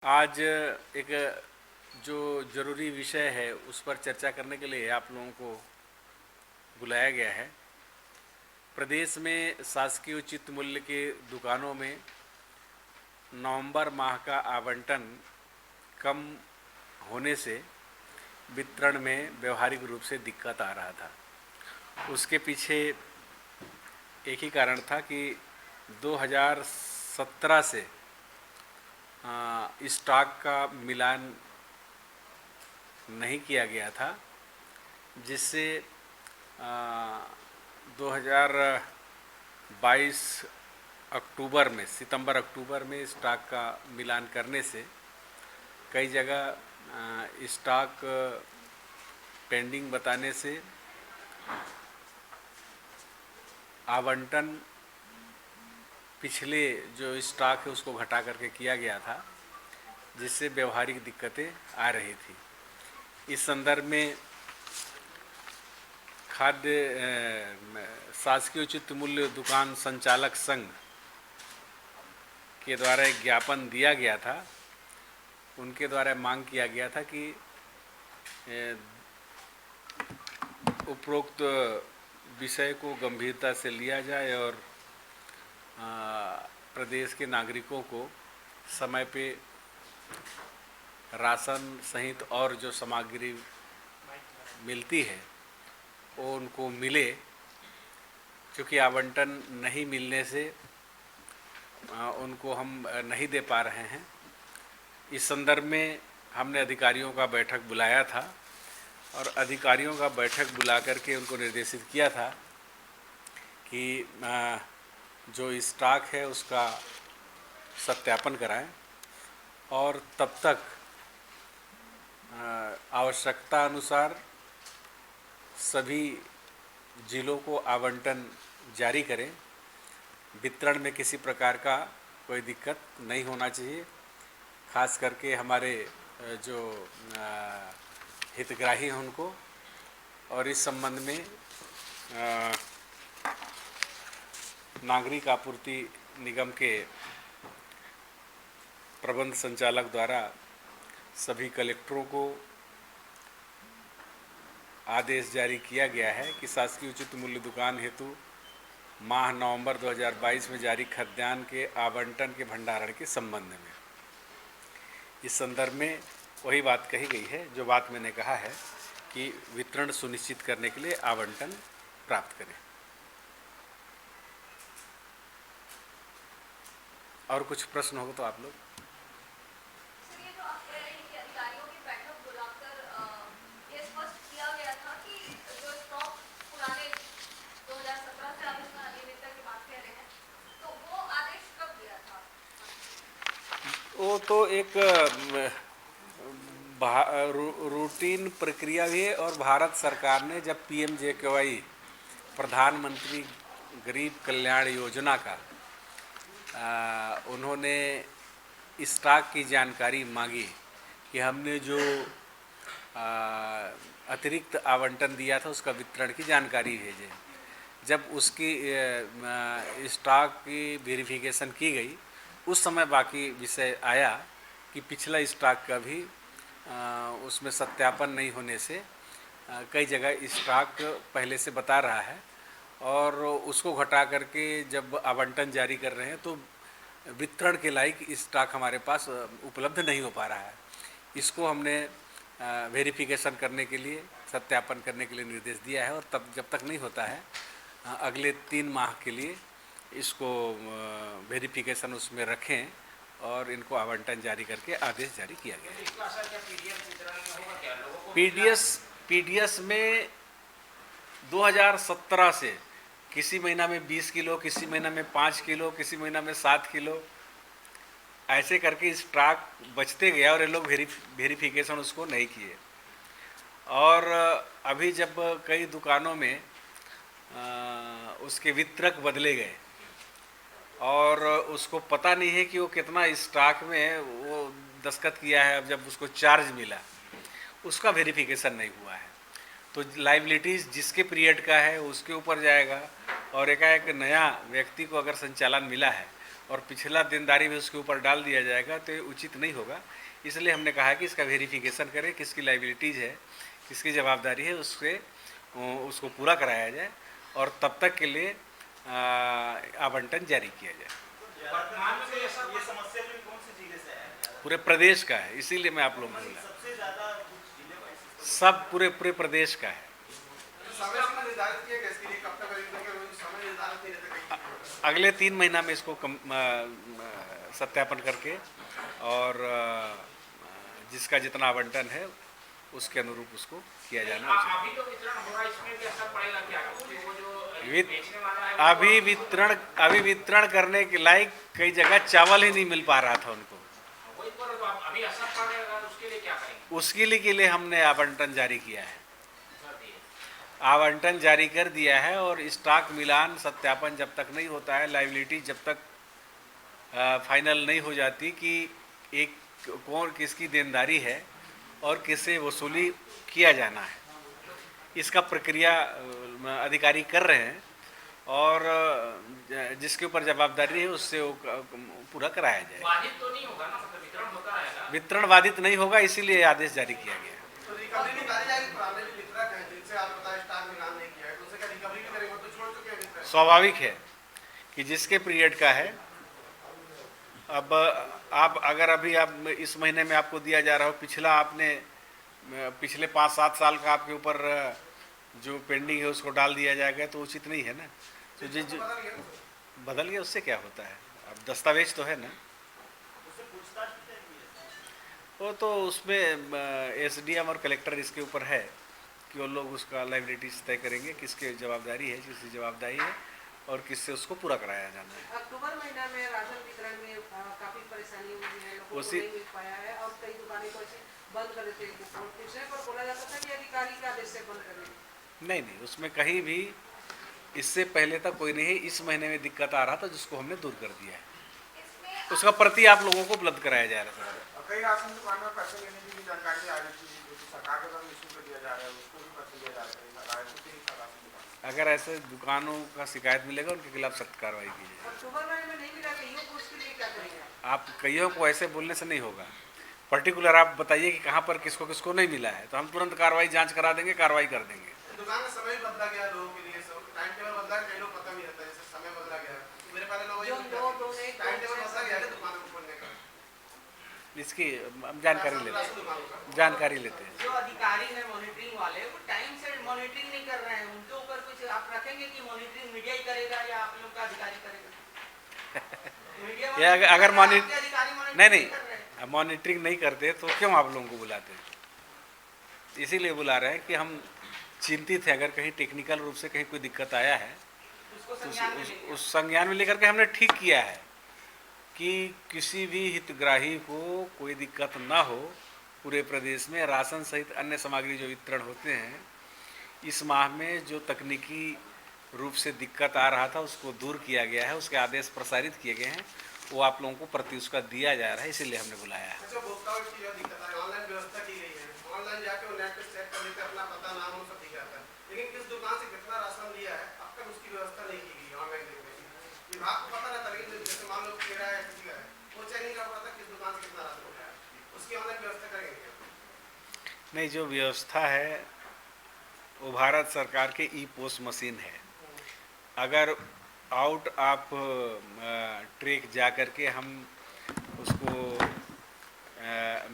आज एक जो ज़रूरी विषय है उस पर चर्चा करने के लिए आप लोगों को बुलाया गया है। प्रदेश में शासकीय उचित मूल्य के दुकानों में नवंबर माह का आवंटन कम होने से वितरण में व्यवहारिक रूप से दिक्कत आ रहा था। उसके पीछे एक ही कारण था कि 2017 से स्टॉक का मिलान नहीं किया गया था, जिससे 2022 अक्टूबर में सितंबर अक्टूबर में स्टॉक का मिलान करने से कई जगह स्टॉक पेंडिंग बताने से आवंटन पिछले जो स्टॉक है उसको घटा करके किया गया था, जिससे व्यवहारिक दिक्कतें आ रही थी। इस संदर्भ में शासकीय उचित मूल्य दुकान संचालक संघ के द्वारा एक ज्ञापन दिया गया था। उनके द्वारा मांग किया गया था कि उपरोक्त विषय को गंभीरता से लिया जाए और प्रदेश के नागरिकों को समय पे राशन सहित और जो सामग्री मिलती है वो उनको मिले, क्योंकि आवंटन नहीं मिलने से उनको हम नहीं दे पा रहे हैं। इस संदर्भ में हमने अधिकारियों का बैठक बुलाया था और अधिकारियों का बैठक बुला करके उनको निर्देशित किया था कि जो स्टॉक है उसका सत्यापन कराएं और तब तक आवश्यकता अनुसार सभी जिलों को आवंटन जारी करें। वितरण में किसी प्रकार का कोई दिक्कत नहीं होना चाहिए। खास करके हमारे जो हितग्राही हैं उनको, और इस संबंध में नागरिक आपूर्ति निगम के प्रबंध संचालक द्वारा सभी कलेक्टरों को आदेश जारी किया गया है कि शासकीय उचित मूल्य दुकान हेतु माह नवंबर 2022 में जारी खाद्यान्न के आवंटन के भंडारण के संबंध में, इस संदर्भ में वही बात कही गई है जो बात मैंने कहा है कि वितरण सुनिश्चित करने के लिए आवंटन प्राप्त करें। और कुछ प्रश्न हो तो आप लोग। वो तो एक रूटीन प्रक्रिया भी है, और भारत सरकार ने जब PMJKY प्रधानमंत्री गरीब कल्याण योजना का उन्होंने स्टॉक की जानकारी मांगी कि हमने जो अतिरिक्त आवंटन दिया था उसका वितरण की जानकारी भेजें। जब उसकी स्टॉक की वेरिफिकेशन की गई उस समय बाकी विषय आया कि पिछला स्टॉक का भी उसमें सत्यापन नहीं होने से कई जगह स्टॉक पहले से बता रहा है, और उसको घटा करके जब आवंटन जारी कर रहे हैं तो वितरण के लायक स्टॉक हमारे पास उपलब्ध नहीं हो पा रहा है। इसको हमने वेरिफिकेशन करने के लिए, सत्यापन करने के लिए निर्देश दिया है, और तब जब तक नहीं होता है अगले 3 माह के लिए इसको वेरिफिकेशन उसमें रखें और इनको आवंटन जारी करके आदेश जारी किया गया है। पीडीएस में 2017 से किसी महीना में 20 किलो, किसी महीना में 5 किलो, किसी महीना में 7 किलो, ऐसे करके स्टॉक बचते गया और ये लोग वेरिफिकेशन उसको नहीं किए। और अभी जब कई दुकानों में उसके वितरक बदले गए और उसको पता नहीं है कि वो कितना स्टॉक में वो दस्तखत किया है, अब जब उसको चार्ज मिला उसका वेरिफिकेशन नहीं हुआ है, तो लाइबिलिटीज़ जिसके पीरियड का है उसके ऊपर जाएगा, और एकाएक नया व्यक्ति को अगर संचालन मिला है और पिछला देनदारी भी उसके ऊपर डाल दिया जाएगा तो ये उचित नहीं होगा। इसलिए हमने कहा कि इसका वेरिफिकेशन करें, किसकी लाइबिलिटीज़ है, किसकी जवाबदारी है, उसको पूरा कराया जाए और तब तक के लिए आवंटन जारी किया जाए। वर्तमान में ये समस्या जो कौन सी जिले से है? पूरे प्रदेश का है, इसीलिए मैं आप लोगों को बोला सबसे ज्यादा सब पूरे प्रदेश का है। अगले 3 महीना में इसको सत्यापन करके और जिसका जितना आवंटन है उसके अनुरूप उसको किया जाना उचित। अभी तो वितरण होगा, इसमें भी असर पड़ेगा क्या? वो जो बेचने वाला है अभी वितरण करने के लायक कई जगह चावल ही नहीं मिल पा रहा था उनको। वही पर अभी असर पड़ेगा, उसके लिए क्या करेंगे? उसके लिए हमने आवंटन जारी किया है, आवंटन जारी कर दिया है और स्टॉक मिलान सत्यापन जब तक नहीं होता है, लायबिलिटी जब तक फाइनल नहीं हो जाती कि एक कौन किसकी देनदारी है और किससे वसूली किया जाना है, इसका प्रक्रिया अधिकारी कर रहे हैं और जिसके ऊपर जवाबदारी है उससे वो पूरा कराया जाए। बाधित तो नहीं होगा ना, मतलब वितरण होता रहेगा? वितरण बाधित नहीं होगा, इसीलिए आदेश जारी किया गया। स्वाभाविक है कि जिसके पीरियड का है, अब आप अगर अभी आप इस महीने में आपको दिया जा रहा हो, पिछले 5-7 साल का आपके ऊपर जो पेंडिंग है उसको डाल दिया जाएगा तो उचित नहीं है ना। तो जो बदल गया उससे क्या होता है, अब दस्तावेज तो है ना। वो तो उसमें एसडीएम और कलेक्टर इसके ऊपर है कि वो लोग उसका लायबिलिटीज तय करेंगे, किसकी जवाबदारी है, किसकी जवाबदारी है और किससे उसको पूरा कराया जाना है। अक्टूबर महीना में राशन वितरण में काफी परेशानी हुई है, लोगों को नहीं मिल पाया है और कई दुकानें को ऐसे बंद कर देते हैं। पूछने पर बोला जाता था कि अधिकारी के आदेश से बंद करें। नहीं, उसमें कहीं भी इससे पहले तक कोई नहीं, इस महीने में दिक्कत आ रहा था जिसको हमने दूर कर दिया है, उसका प्रति आप लोगों को उपलब्ध कराया जा रहा था। कई राशन दुकान में पैसे लेने की भी जानकारी आ रही थी, सरकार के द्वारा निःशुल्क दिया जा रहा है, उसको भी पैसे दिया जा रहा है। अगर ऐसे दुकानों का शिकायत मिलेगा उनके खिलाफ सख्त कार्रवाई की जाएगी। अक्टूबर महीने में नहीं मिला, कईयों को उसके लिए क्या करेंगे? आप कईयों को ऐसे बोलने से नहीं होगा, पर्टिकुलर आप बताइए कि कहाँ पर किसको किसको नहीं मिला है तो हम तुरंत कार्रवाई जांच करा देंगे, कार्रवाई कर देंगे। दुकान का समय बदला गया लोगों के लिए, टाइम टेबल बदला, कई लोग पता नहीं रहता है, जैसे समय बदला गया। मेरे पहले लोग टाइम टेबल बदला गया दुकान को खोलने का, इसकी हम जानकारी लेते हैं। जो अधिकारी है मॉनिटरिंग वाले, वो टाइम से मॉनिटरिंग नहीं कर रहे हैं, उनके ऊपर कुछ आप रखेंगे कि मॉनिटरिंग मीडिया ही करेगा या आप लोग का अधिकारी करेगा? या अगर मॉनिटरिंग नहीं करते तो क्यों आप लोगों को बुलाते हैं? इसीलिए बुला रहे हैं कि हम चिंतित हैं, अगर कहीं टेक्निकल रूप से कहीं कोई दिक्कत आया है तो उस संज्ञान में लेकर के हमने ठीक किया है कि किसी भी हितग्राही को कोई दिक्कत ना हो। पूरे प्रदेश में राशन सहित अन्य सामग्री जो वितरण होते हैं, इस माह में जो तकनीकी रूप से दिक्कत आ रहा था उसको दूर किया गया है, उसके आदेश प्रसारित किए गए हैं, वो आप लोगों को प्रति उसका दिया जा रहा है, इसीलिए हमने बुलाया है। नहीं, जो व्यवस्था है वो भारत सरकार के ई पोस्ट मशीन है। अगर आउट ऑफ ट्रैक जा कर के हम उसको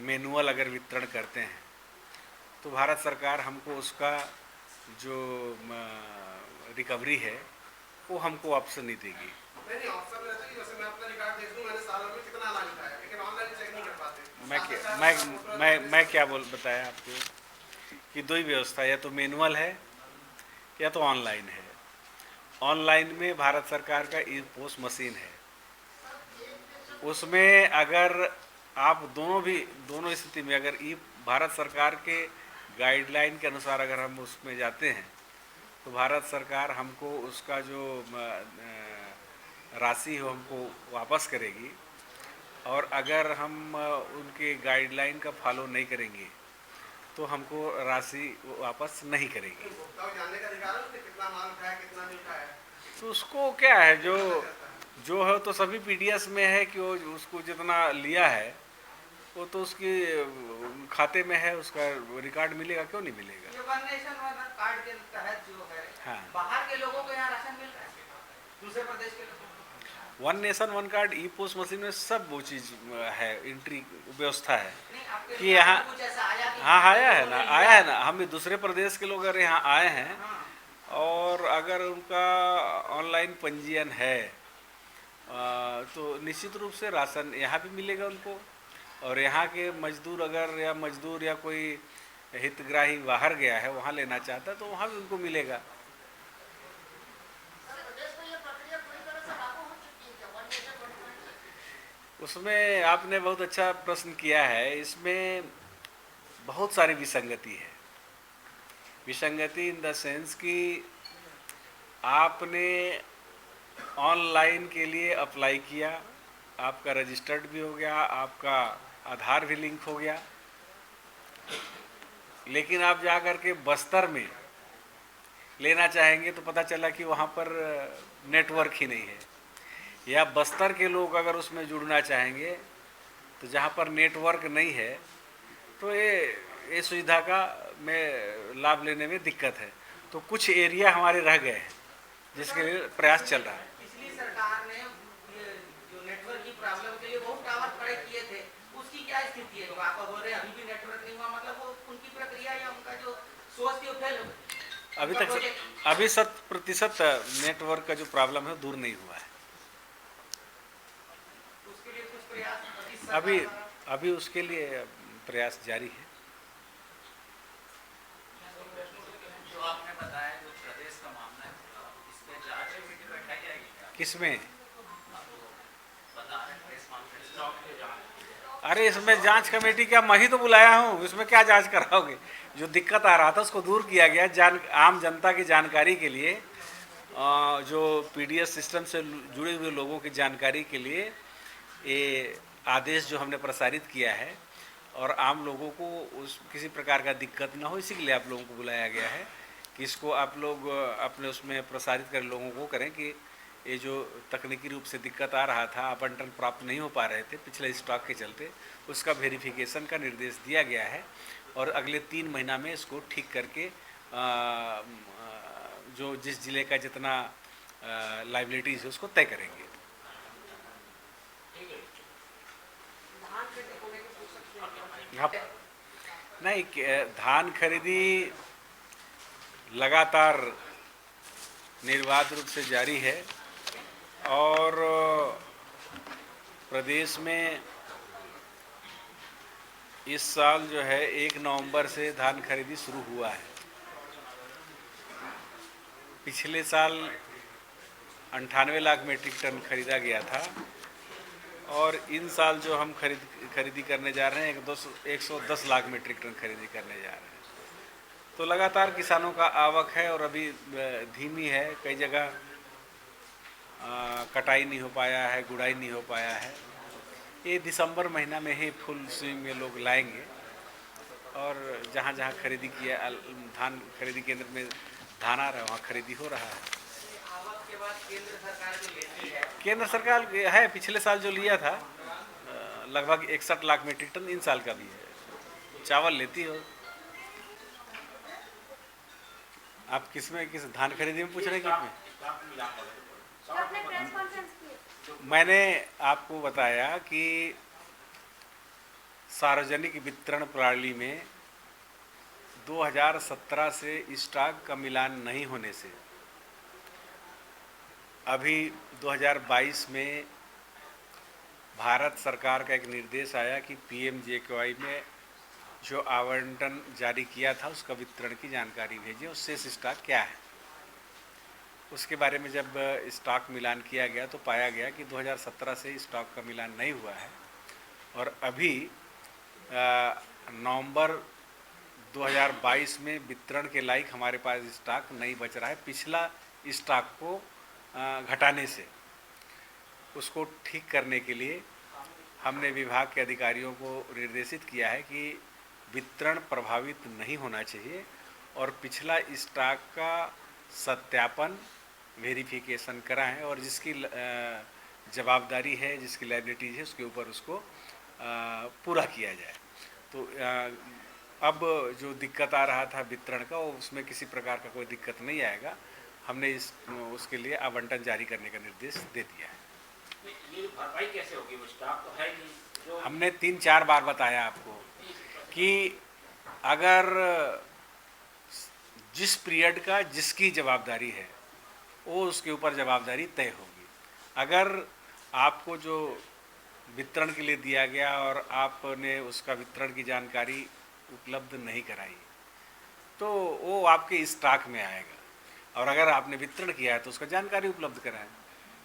मैनुअल अगर वितरण करते हैं तो भारत सरकार हमको उसका जो रिकवरी है वो हमको ऑप्शन नहीं देगी। नहीं ऑप्शन रहता है, जैसे मैं अपना रिकॉर्ड देख लूं, मैंने सालों में कितना लाभ उठाया, लेकिन ऑनलाइन चेक नहीं कर पाते। मैं क्या बताया आपको कि दो ही व्यवस्था, या तो मैनुअल है या तो ऑनलाइन है। ऑनलाइन में भारत सरकार का ई पोस्ट मशीन है, उसमें अगर आप दोनों स्थिति में अगर भारत सरकार के गाइडलाइन के अनुसार अगर हम उसमें जाते हैं तो भारत सरकार हमको उसका जो राशि हो हमको वापस करेगी, और अगर हम उनके गाइडलाइन का फॉलो नहीं करेंगे तो हमको राशि वापस नहीं करेगी। जानने का अधिकार है कितना माल उठाया, कितना नहीं उठाया। तो उसको क्या है, जो जो है तो सभी पीडीएस में है कि वो उसको जितना लिया है वो तो उसके खाते में है, उसका रिकॉर्ड मिलेगा, क्यों नहीं मिलेगा। ये वन नेशन वन कार्ड के तहत जो है हाँ। बाहर के लोगों को यहाँ राशन मिल रहा है, दूसरे प्रदेश के लोगों को वन नेशन वन कार्ड ई पोस्ट मशीन में सब वो चीज़ है, एंट्री व्यवस्था है नहीं। आपके कि लिए यहाँ कुछ ऐसा आया कि हाँ आया है ना, आया है ना। हम भी दूसरे प्रदेश के लोग अगर यहाँ आए हैं हाँ। और अगर उनका ऑनलाइन पंजीयन है तो निश्चित रूप से राशन यहाँ भी मिलेगा उनको। और यहाँ के मजदूर अगर या मजदूर या कोई हितग्राही बाहर गया है वहाँ लेना चाहता है तो वहाँ भी उनको मिलेगा। उसमें आपने बहुत अच्छा प्रश्न किया है। इसमें बहुत सारी विसंगति है। विसंगति इन द सेंस कि आपने ऑनलाइन के लिए अप्लाई किया, आपका रजिस्टर्ड भी हो गया, आपका आधार भी लिंक हो गया, लेकिन आप जा कर के बस्तर में लेना चाहेंगे तो पता चला कि वहाँ पर नेटवर्क ही नहीं है। या बस्तर के लोग अगर उसमें जुड़ना चाहेंगे तो जहाँ पर नेटवर्क नहीं है तो ये सुविधा का में लाभ लेने में दिक्कत है। तो कुछ एरिया हमारे रह गए हैं जिसके लिए प्रयास चल रहा है। पिछली सरकार ने ये जो नेटवर्क की प्रॉब्लम के लिए बहुत टावर खड़े किए थे, उसकी क्या स्थिति है? जो आप बोल रहे हैं अभी भी नेटवर्क नहीं हुआ, मतलब वो उनकी प्रक्रिया या उनका जो सोच थी वो फेल हो गई। अभी तक अभी 100% नेटवर्क का जो प्रॉब्लम है दूर नहीं हुआ है। उसके लिए कुछ प्रयास इस सरकार अभी द्वारा- अभी उसके लिए प्रयास जारी है। जो आपने बताया जो प्रदेश का मामला है इस पे जांच कमेटी बैठाई जाएगी क्या? किसमें? बता रहे हैं प्रेस कॉन्फ्रेंस। अरे इसमें जांच कमेटी क्या, मैं ही तो बुलाया हूँ, इसमें क्या जांच कराओगे। जो दिक्कत आ रहा था उसको दूर किया गया। आम जनता की जानकारी के लिए जो पीडीएस सिस्टम से जुड़े हुए लोगों की जानकारी के लिए ये आदेश जो हमने प्रसारित किया है और आम लोगों को उस किसी प्रकार का दिक्कत ना हो, इसी के लिए आप लोगों को बुलाया गया है कि इसको आप लोग अपने उसमें प्रसारित कर लोगों को करें कि ये जो तकनीकी रूप से दिक्कत आ रहा था, आवंटन प्राप्त नहीं हो पा रहे थे पिछले स्टॉक के चलते, उसका वेरिफिकेशन का निर्देश दिया गया है और अगले 3 महीना में इसको ठीक करके जो जिस जिले का जितना लाइबिलिटीज है उसको तय करेंगे। धान खेती को लेकर पूछ सकते हैं। हाँ, नहीं धान खरीदी लगातार निर्बाध रूप से जारी है और प्रदेश में इस साल जो है 1 नवंबर से धान खरीदी शुरू हुआ है। पिछले साल 98 लाख मीट्रिक टन खरीदा गया था और इन साल जो हम खरीदी करने जा रहे हैं 110 लाख मीट्रिक टन खरीदी करने जा रहे हैं। तो लगातार किसानों का आवक है और अभी धीमी है। कई जगह कटाई नहीं हो पाया है, गुड़ाई नहीं हो पाया है। ये दिसंबर महीना में ही फुल स्विंग में लोग लाएंगे और जहाँ जहाँ खरीदी किया धान खरीदी केंद्र में धान आ रहा है वहाँ खरीदी हो रहा है। आवक के बाद केंद्र सरकार जो लेती है, केंद्र सरकार है पिछले साल जो लिया था लगभग 61 लाख मीट्रिक टन इन साल का भी है चावल लेती हो। आप किस धान खरीदी में पूछ रहे हैं किसमें? मैंने आपको बताया कि सार्वजनिक वितरण प्रणाली में 2017 से स्टॉक का मिलान नहीं होने से अभी 2022 में भारत सरकार का एक निर्देश आया कि पीएमजेकेवाई में जो आवंटन जारी किया था उसका वितरण की जानकारी भेजिए, उससे स्टॉक क्या है। उसके बारे में जब स्टॉक मिलान किया गया तो पाया गया कि 2017 से स्टॉक का मिलान नहीं हुआ है और अभी नवंबर 2022 में वितरण के लायक हमारे पास स्टॉक नहीं बच रहा है। पिछला स्टॉक को घटाने से उसको ठीक करने के लिए हमने विभाग के अधिकारियों को निर्देशित किया है कि वितरण प्रभावित नहीं होना चाहिए और पिछला स्टॉक का सत्यापन वेरिफिकेशन कराएं और जिसकी जवाबदारी है, जिसकी लायबिलिटीज है, उसके ऊपर उसको पूरा किया जाए। तो अब जो दिक्कत आ रहा था वितरण का, वो उसमें किसी प्रकार का कोई दिक्कत नहीं आएगा। हमने उसके लिए आवंटन जारी करने का निर्देश दे दिया है। ये भरपाई कैसे होगी? वो स्टॉक तो है नहीं जो हमने 3-4 बार बताया आपको कि अगर जिस पीरियड का जिसकी जवाबदारी है वो उसके ऊपर जवाबदारी तय होगी। अगर आपको जो वितरण के लिए दिया गया और आपने उसका वितरण की जानकारी उपलब्ध नहीं कराई तो वो आपके स्टॉक में आएगा, और अगर आपने वितरण किया है तो उसका जानकारी उपलब्ध कराएं।